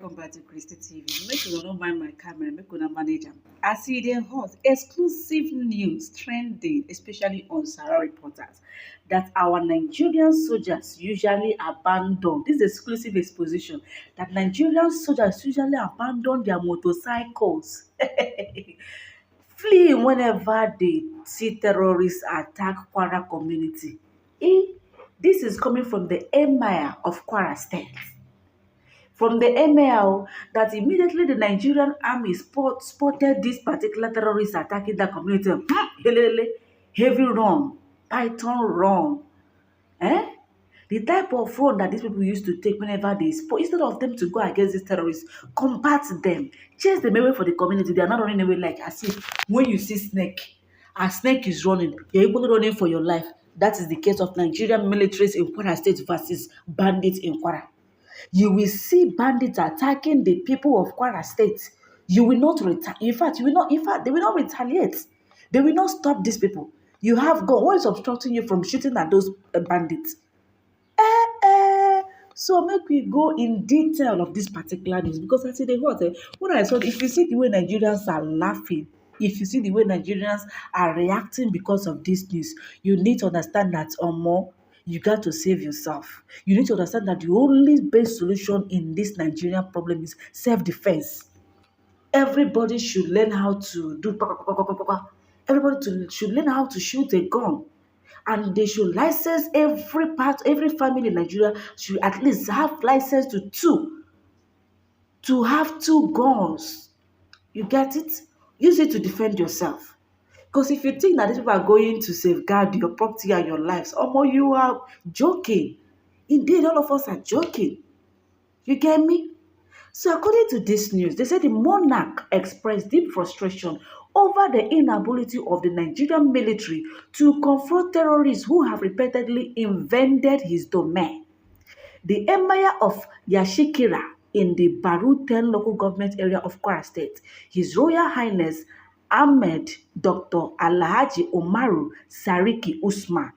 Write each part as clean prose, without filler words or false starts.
Welcome back to Christy TV. Make sure you don't mind my camera, make una manage am. As e dey hot, exclusive news trending, especially on Sarah reporters, that our Nigerian soldiers usually abandon. This exclusive exposition that Nigerian soldiers usually abandon their motorcycles, fleeing whenever they see terrorists attack Kwara community. This is coming from the Emir of Kwara State. From the Emir that immediately the Nigerian army spotted this particular terrorist attacking the community. Heavy run, python run. The type of run that these people used to take whenever they spot, instead of them to go against these terrorists, combat them, chase them away for the community. They are not running away like as if when you see snake, a snake is running, you're equally running for your life. That is the case of Nigerian militaries in Kwara State versus bandits in Kwara. You will see bandits attacking the people of Kwara State. You will not retaliate. They will not retaliate. They will not stop these people. You have God. What is obstructing you from shooting at those bandits? So make we go in detail of this particular news because I see the what when I saw if you see the way Nigerians are laughing, if you see the way Nigerians are reacting because of this news, you need to understand that more. You got to save yourself. You need to understand that the only best solution in this Nigerian problem is self-defense. Everybody should learn how to do. Everybody should learn how to shoot a gun. And they should license every family in Nigeria should at least have license to have two guns. You get it? Use it to defend yourself. Because if you think that these people are going to safeguard your property and your lives, you are joking. Indeed, all of us are joking. You get me? So according to this news, they said the monarch expressed deep frustration over the inability of the Nigerian military to confront terrorists who have repeatedly invaded his domain. The Emir of Yashikira in the Baru 10 local government area of Kwara State, His Royal Highness Ahmed Dr. Alhaji Umaru Sariki Usman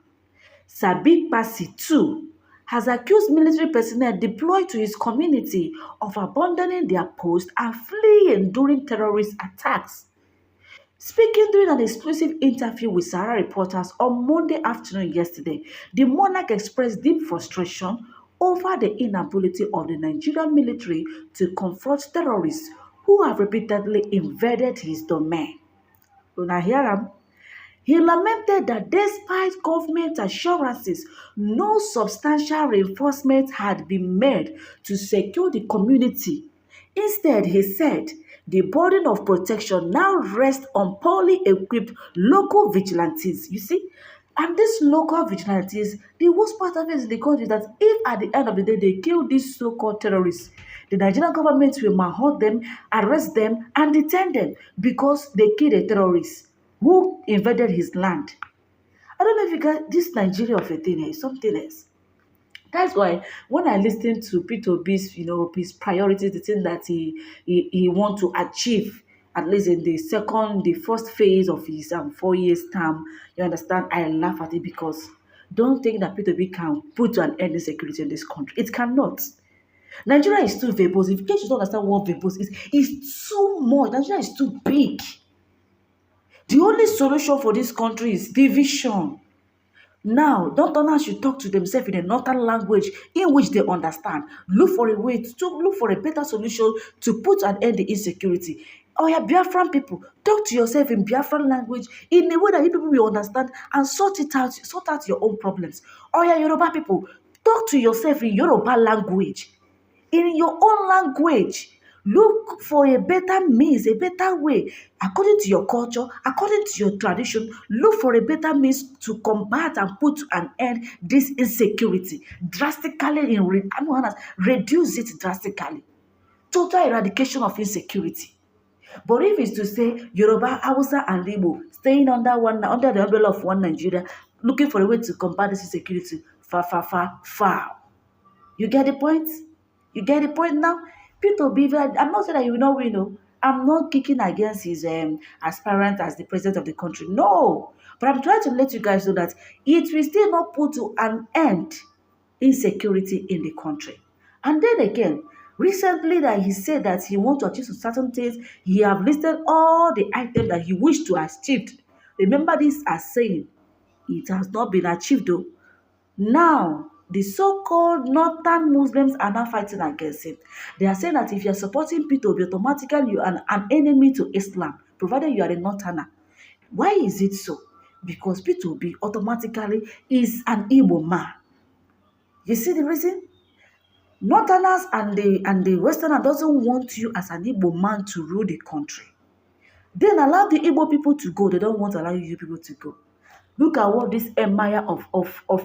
Sadiq Pasi II has accused military personnel deployed to his community of abandoning their post and fleeing during terrorist attacks. Speaking during an exclusive interview with Sarah reporters on Monday afternoon yesterday, the monarch expressed deep frustration over the inability of the Nigerian military to confront terrorists who have repeatedly invaded his domain. He lamented that despite government assurances, no substantial reinforcement had been made to secure the community. Instead, he said, the burden of protection now rests on poorly equipped local vigilantes. You see? And these local vigilantes, the worst part of it in the country is that if at the end of the day they kill these so-called terrorists, the Nigerian government will manhunt them, arrest them, and detain them because they killed a terrorist who invaded his land. I don't know if you got this Nigeria of a thing is something else. That's why when I listen to Peter B's, his priorities, the thing that he want to achieve, at least in the first phase of his 4 years term, you understand, I laugh at it because don't think that Peter B can put an end to security in this country. It cannot. Nigeria is too verbose. If you don't understand what verbose is, it's too much. Nigeria is too big. The only solution for this country is division. Now, Northerners should talk to themselves in a northern language in which they understand. Look for a way to look for a better solution to put an end to insecurity. Biafran people, talk to yourself in Biafran language in a way that you people will understand and sort out your own problems. Yoruba people, talk to yourself in Yoruba language. In your own language, look for a better means, a better way, according to your culture, according to your tradition. Look for a better means to combat and put an end this insecurity drastically. Reduce it drastically. Total eradication of insecurity. But if it's to say Yoruba, Hausa, and Igbo staying under the umbrella of one Nigeria, looking for a way to combat this insecurity, far. You get the point? You get the point now? Peter B, I'm not saying that you will not win. I'm not kicking against his aspirant as the president of the country. No. But I'm trying to let you guys know that it will still not put to an end insecurity in the country. And then again, Recently, that he said that he wants to achieve certain things, he have listed all the items that he wished to achieve. Remember this as saying, it has not been achieved though. Now, the so-called northern Muslims are now fighting against him. They are saying that if you are supporting P2B, automatically you are an enemy to Islam, provided you are a northerner. Why is it so? Because P2B automatically is an Igbo man. You see the reason? Northerners and the Westerner doesn't want you as an Igbo man to rule the country. Then allow the Igbo people to go. They don't want to allow you people to go. Look at what this Emir of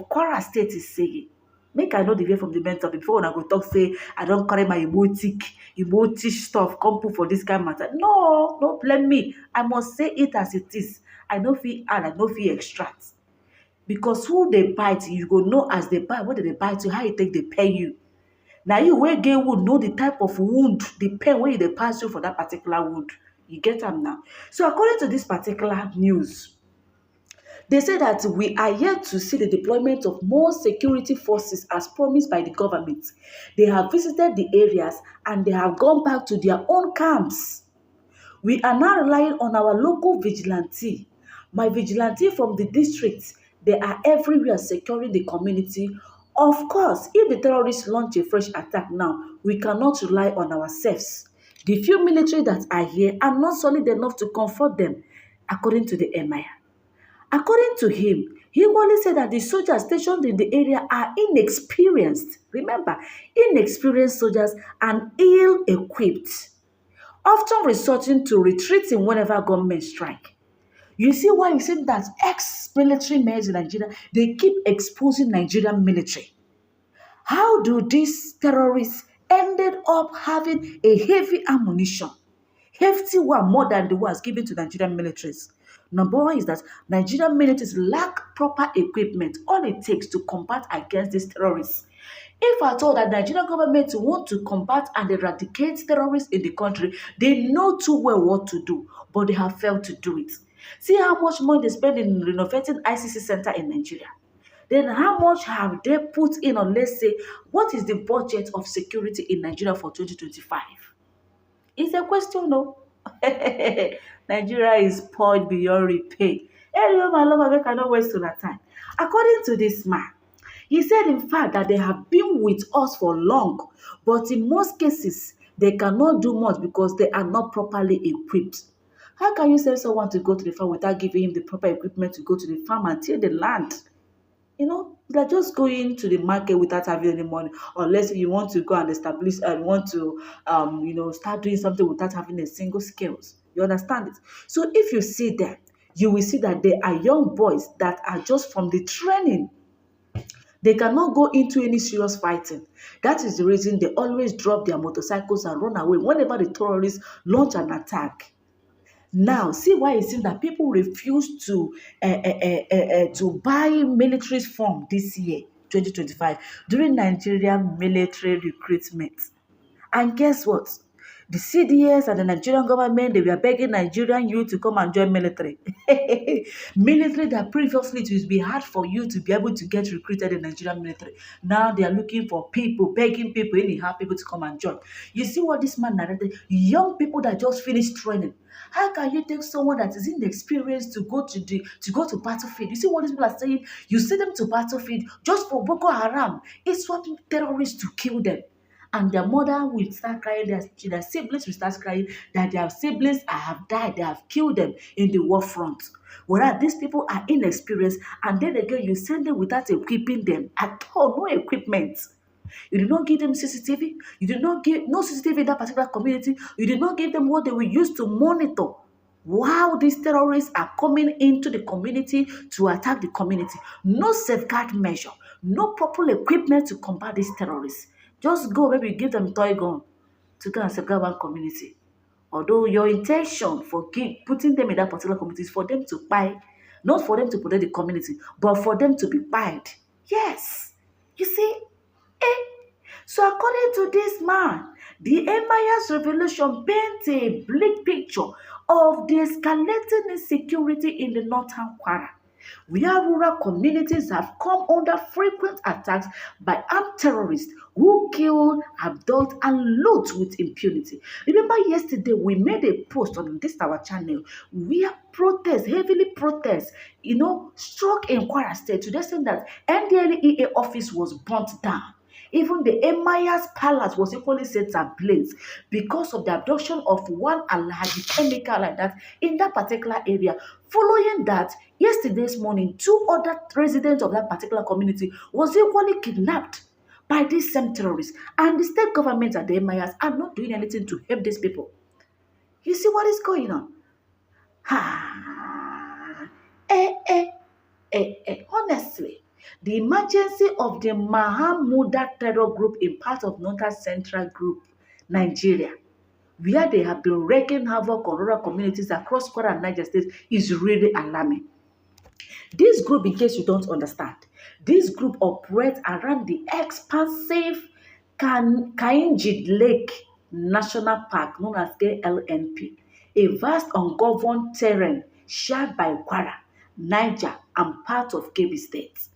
Kwara State is saying. Make I know the way from the main topic before when I go talk say I don't carry my emotic stuff come put for this kind of matter. No, don't blame me. I must say it as it is. I no fit add, I no fit extract. Because who they bite, you go know as they bite, what they bite you, how you take they pay you. Now you wey get wound know the type of wound, the pain wey they pass you for that particular wound. You get them now. So according to this particular news, they say that we are yet to see the deployment of more security forces as promised by the government. They have visited the areas and they have gone back to their own camps. We are now relying on our local vigilante. My vigilante from the districts, they are everywhere securing the community. Of course, if the terrorists launch a fresh attack now, we cannot rely on ourselves. The few military that are here are not solid enough to comfort them, according to the Emir. According to him, he only said that the soldiers stationed in the area are inexperienced. Remember, inexperienced soldiers and ill-equipped, often resorting to retreating whenever government strike. You see why you said that ex-military men in Nigeria, they keep exposing Nigerian military. How do these terrorists ended up having a heavy ammunition? Hefty one more than the ones given to Nigerian militaries. Number one is that Nigerian militaries lack proper equipment. All it takes to combat against these terrorists. If I told that Nigerian government want to combat and eradicate terrorists in the country, they know too well what to do, but they have failed to do it. See how much money they spend in renovating ICC center in Nigeria. Then how much have they put in on, let's say, what is the budget of security in Nigeria for 2025? It's a question, no? Nigeria is spoiled beyond repair. Anyway, my love, I cannot waste on time. According to this man, he said, in fact, that they have been with us for long, but in most cases, they cannot do much because they are not properly equipped. How can you send someone to go to the farm without giving him the proper equipment to go to the farm and till the land? You know, they're just going to the market without having any money. Unless you want to go and establish and want to, start doing something without having a single skills. You understand it? So if you see them, you will see that they are young boys that are just from the training. They cannot go into any serious fighting. That is the reason they always drop their motorcycles and run away whenever the terrorists launch an attack. Now, see why it seems that people refuse to buy military form this year, 2025, during Nigerian military recruitment. And guess what? The CDS and the Nigerian government, they were begging Nigerian youth to come and join military. Military that previously it would be hard for you to be able to get recruited in Nigerian military. Now they are looking for people, begging people, anyhow, people to come and join. You see what this man narrated? Young people that just finished training. How can you take someone that is inexperienced to go to battlefield? You see what these people are saying? You send them to battlefield just for Boko Haram. It's what terrorists to kill them. And their mother will start crying, their siblings will start crying that their siblings have died, they have killed them in the war front. Whereas these people are inexperienced, and then again you send them without equipping them at all, no equipment. You did not give them CCTV, you did not give no CCTV in that particular community, you did not give them what they will use to monitor while these terrorists are coming into the community to attack the community. No safeguard measure, no proper equipment to combat these terrorists. Just go, maybe give them toy gun to go and safeguard one community. Although your intention for putting them in that particular community is for them to buy, not for them to protect the community, but for them to be buyed. Yes. You see? So according to this man, the Emir's revelation paints a bleak picture of the escalating insecurity in the northern Kwara. where rural communities have come under frequent attacks by armed terrorists who kill, abduct, and loot with impunity. Remember yesterday we made a post on this our channel where heavily protests, struck in Kwara State to the extent that NDLEA office was burnt down. Even the Emir's palace was equally set ablaze because of the abduction of one Alhaji chemical like that in that particular area. Following that, yesterday's morning, 2 other residents of that particular community was equally kidnapped by these same terrorists. And the state government and the Emirs are not doing anything to help these people. You see what is going on? Honestly, the emergency of the Mahamuda terror group in part of Northern Central Group, Nigeria, where they have been wreaking havoc on rural communities across Kwara and Niger states, is really alarming. This group, in case you don't understand, this group operates around the expansive Kainji Lake National Park, known as KLNP, a vast ungoverned terrain shared by Kwara, Niger, and part of Kebbi states.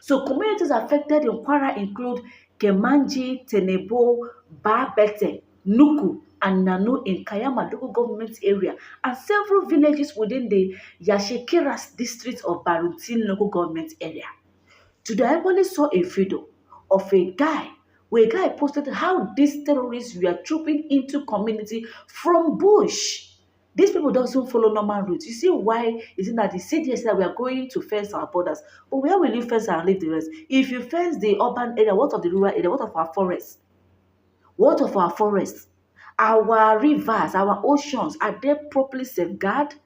So communities affected in Kwara include Kemanji, Tenebo, Babete, Nuku, and Nanu in Kayama local government area, and several villages within the Yashekiras district of Baruntin local government area. Today, I only saw a video of a guy where a guy posted how these terrorists were trooping into community from bush. These people don't follow normal routes. You see why? Is it that the city said we are going to fence our borders? But where will you fence and leave the rest? If you fence the urban area, what of the rural area? What of our forests? What of our forests? Our rivers, our oceans, are they properly safeguarded?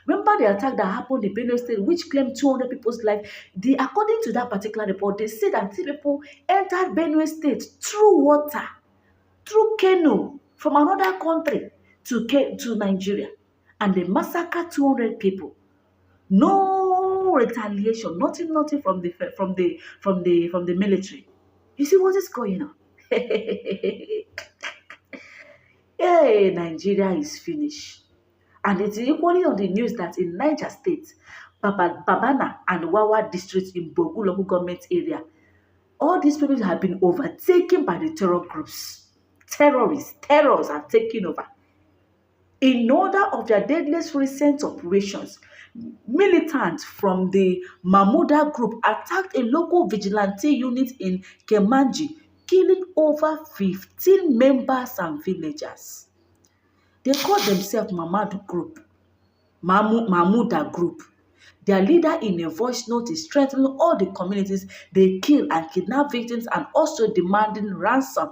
Remember the attack that happened in Benue State, which claimed 200 people's life? According to that particular report, they said that 3 people entered Benue State through water, through canoe from another country to Nigeria, and they massacred 200 people. No retaliation, nothing from the military. You see what is going on? Hey, Nigeria is finished. And it's equally on the news that in Niger State, Babana and Wawa districts in Bogu local government area, all these people have been overtaken by the terror groups. Terrors have taken over. In order of their deadliest recent operations, militants from the Mamuda group attacked a local vigilante unit in Kemanji, killing over 15 members and villagers. They call themselves Mamuda group. Their leader in a voice note is strengthening all the communities they kill and kidnap victims and also demanding ransom.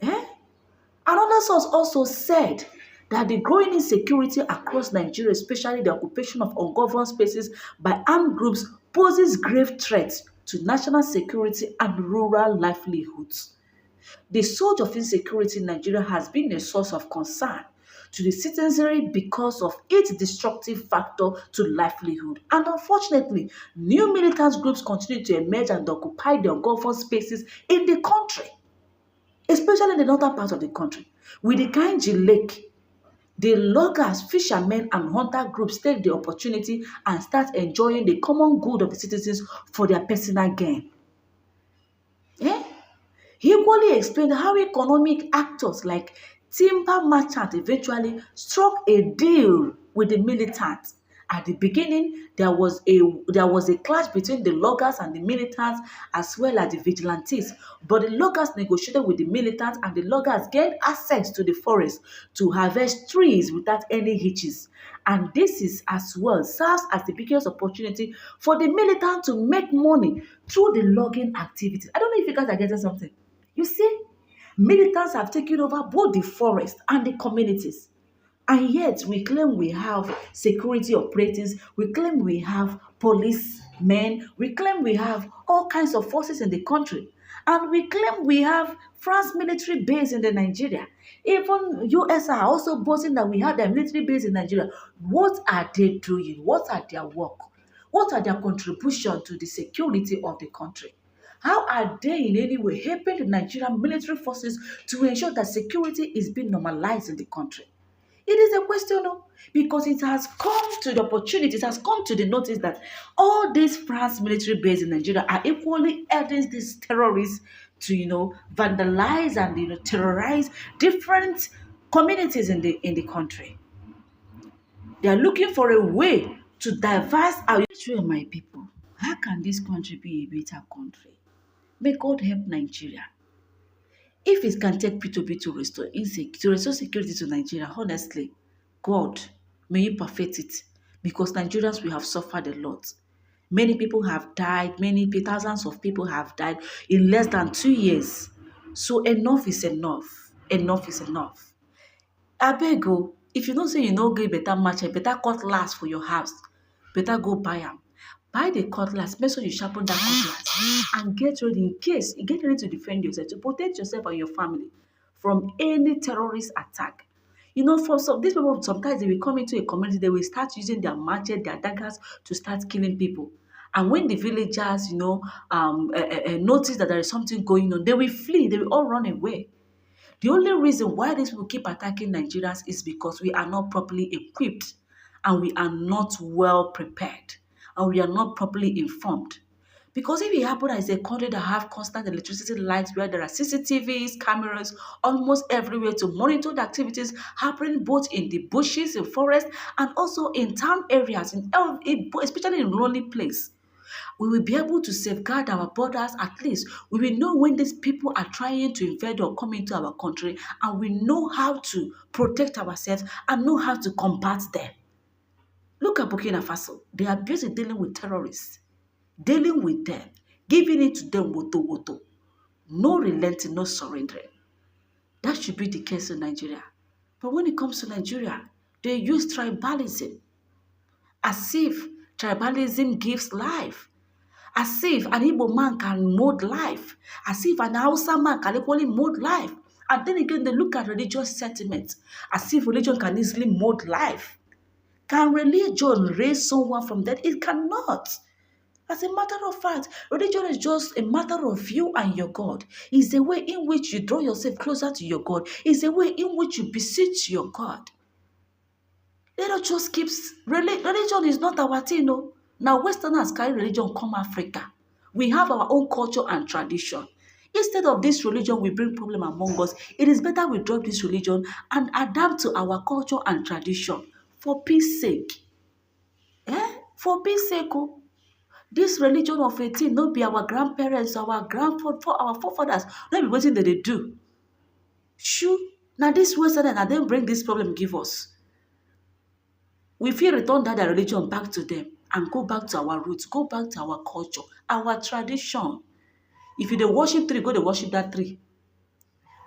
Another source also said that the growing insecurity across Nigeria, especially the occupation of ungoverned spaces by armed groups, poses grave threats to national security and rural livelihoods. The surge of insecurity in Nigeria has been a source of concern to the citizenry because of its destructive factor to livelihood. And unfortunately, new militant groups continue to emerge and occupy the ungoverned spaces in the country, especially in the northern part of the country. With the Kainji Lake, the loggers, fishermen, and hunter groups take the opportunity and start enjoying the common good of the citizens for their personal gain. He equally explained how economic actors like timber merchants eventually struck a deal with the militants. At the beginning, there was a clash between the loggers and the militants as well as the vigilantes. But the loggers negotiated with the militants and the loggers gained access to the forest to harvest trees without any hitches. And this is as well serves as the biggest opportunity for the militants to make money through the logging activities. I don't know if you guys are getting something. You see, militants have taken over both the forest and the communities. And yet, we claim we have security operatives, we claim we have policemen, we claim we have all kinds of forces in the country. And we claim we have France military base in Nigeria. Even US are also boasting that we have their military base in Nigeria. What are they doing? What are their work? What are their contribution to the security of the country? How are they in any way helping the Nigerian military forces to ensure that security is being normalized in the country? It is a question, because it has come to the opportunity, it has come to the notice that all these France military bases in Nigeria are equally aiding these terrorists to, vandalize and terrorize different communities in the country. They are looking for a way to diverse our children, my people. How can this country be a better country? May God help Nigeria. If it can take P2P to restore security to Nigeria, honestly, God, may you perfect it. Because Nigerians, we have suffered a lot. Many people have died. Thousands of people have died in less than 2 years. So enough is enough. Enough is enough. Abeg o, if you know say you no get better match, better cutlass for your house, better go buy am. Buy the cutlass, make sure you sharpen that cutlass and get ready in case, get ready to defend yourself, to protect yourself and your family from any terrorist attack. For some, these people, sometimes they will come into a community, they will start using their machete, their daggers to start killing people. And when the villagers, notice that there is something going on, they will flee, they will all run away. The only reason why these people keep attacking Nigerians is because we are not properly equipped and we are not well prepared and we are not properly informed. Because if it happens as a country that have constant electricity lights where there are CCTVs, cameras almost everywhere to monitor the activities happening both in the bushes, in forests, and also in town areas, especially in lonely places, we will be able to safeguard our borders. At least we will know when these people are trying to invade or come into our country, and we know how to protect ourselves and know how to combat them. Look at Burkina Faso. They are busy dealing with terrorists, dealing with them, giving it to them woto woto. No relenting, no surrendering. That should be the case in Nigeria. But when it comes to Nigeria, they use tribalism as if tribalism gives life. As if an Igbo man can mold life. As if an Hausa man can equally mold life. And then again, they look at religious sentiments. As if religion can easily mold life. Can religion raise someone from that? It cannot. As a matter of fact, religion is just a matter of you and your God. It's a way in which you draw yourself closer to your God. It's a way in which you beseech your God. Let us just keep... Religion is not our thing, no. Now, Westerners carry religion come Africa. We have our own culture and tradition. Instead of this religion, we bring problem among us. It is better we drop this religion and adapt to our culture and tradition. For peace sake. For peace sake, oh. This religion of a thing, not be our grandparents, our forefathers, not be wetin that they do. Shoo, now this Westerners, now them bring this problem give us. We feel return that religion back to them and go back to our roots, go back to our culture, our tradition. If you dey worship tree, go dey worship that tree.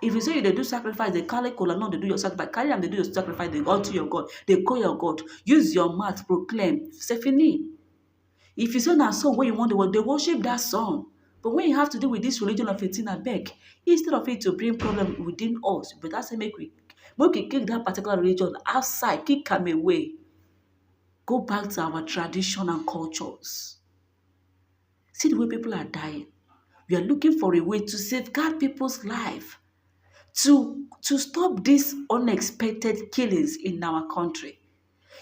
If you say you dey do sacrifice, they carry kola nut, they do your sacrifice, carry them, they do your sacrifice, they go to your God, they call your God, use your mouth, proclaim, c'est fini. If you say na song where you want the word, they worship that song. But when you have to do with this religion of 18 and beg, instead of it to bring problem within us, but that's make we kick that particular religion outside, kick them away. Go back to our tradition and cultures. See the way people are dying. We are looking for a way to safeguard people's life, to stop these unexpected killings in our country.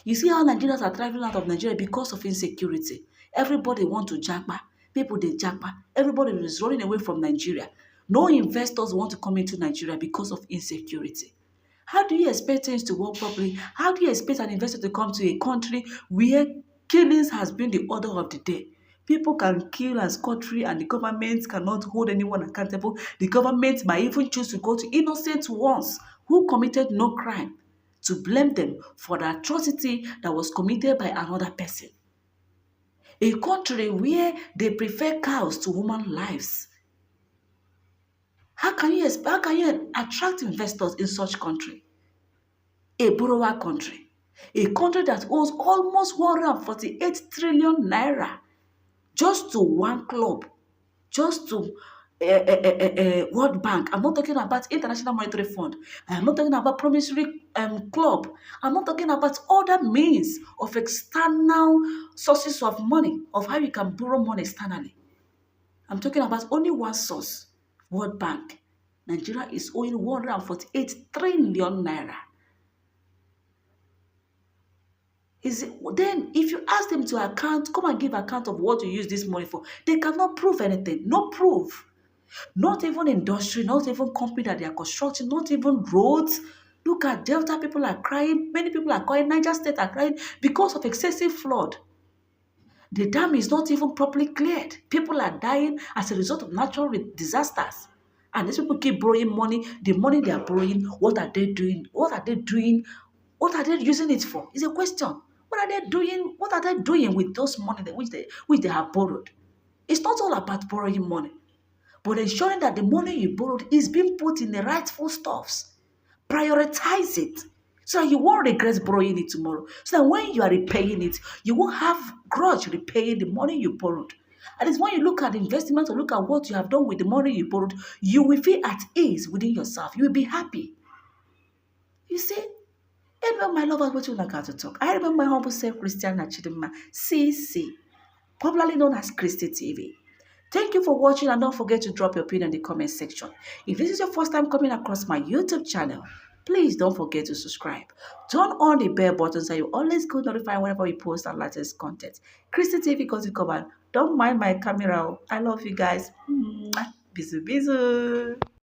You see how Nigerians are traveling out of Nigeria because of insecurity. Everybody want to japa. People they japa. Everybody is running away from Nigeria. No investors want to come into Nigeria because of insecurity. How do you expect things to work properly? How do you expect an investor to come to a country where killings has been the order of the day? People can kill as country and the government cannot hold anyone accountable. The government might even choose to go to innocent ones who committed no crime to blame them for the atrocity that was committed by another person. A country where they prefer cows to human lives. How can you attract investors in such country? A borrower country. A country that owes almost 148 trillion naira just to one club, just to World Bank. I'm not talking about International Monetary Fund. I'm not talking about promissory club. I'm not talking about other means of external sources of money, of how you can borrow money externally. I'm talking about only one source, World Bank. Nigeria is owing 148 trillion naira. Is it, then if you ask them to account, come and give account of what you use this money for, they cannot prove anything. No proof. Not even industry, not even company that they are constructing, not even roads. Look at Delta, people are crying. Many people are crying. Niger State are crying because of excessive flood. The dam is not even properly cleared. People are dying as a result of natural disasters. And these people keep borrowing money. The money they are borrowing, what are they doing? What are they doing? What are they using it for? It's a question. What are they doing? What are they doing with those money which they have borrowed? It's not all about borrowing money, but ensuring that the money you borrowed is being put in the rightful stuffs. Prioritize it so that you won't regret borrowing it tomorrow. So that when you are repaying it, you won't have grudge repaying the money you borrowed. And it's when you look at the investment or look at what you have done with the money you borrowed, you will feel at ease within yourself. You will be happy. You see? Anyway, my lovers, what you like to talk. I remember my humble self, Christiana Chidima, CC, popularly known as Christy TV. Thank you for watching, and don't forget to drop your opinion in the comment section. If this is your first time coming across my YouTube channel, please don't forget to subscribe. Turn on the bell button so you always get notified whenever we post our latest content. Christy TV got to cover. Don't mind my camera. I love you guys. Bisous, bisous.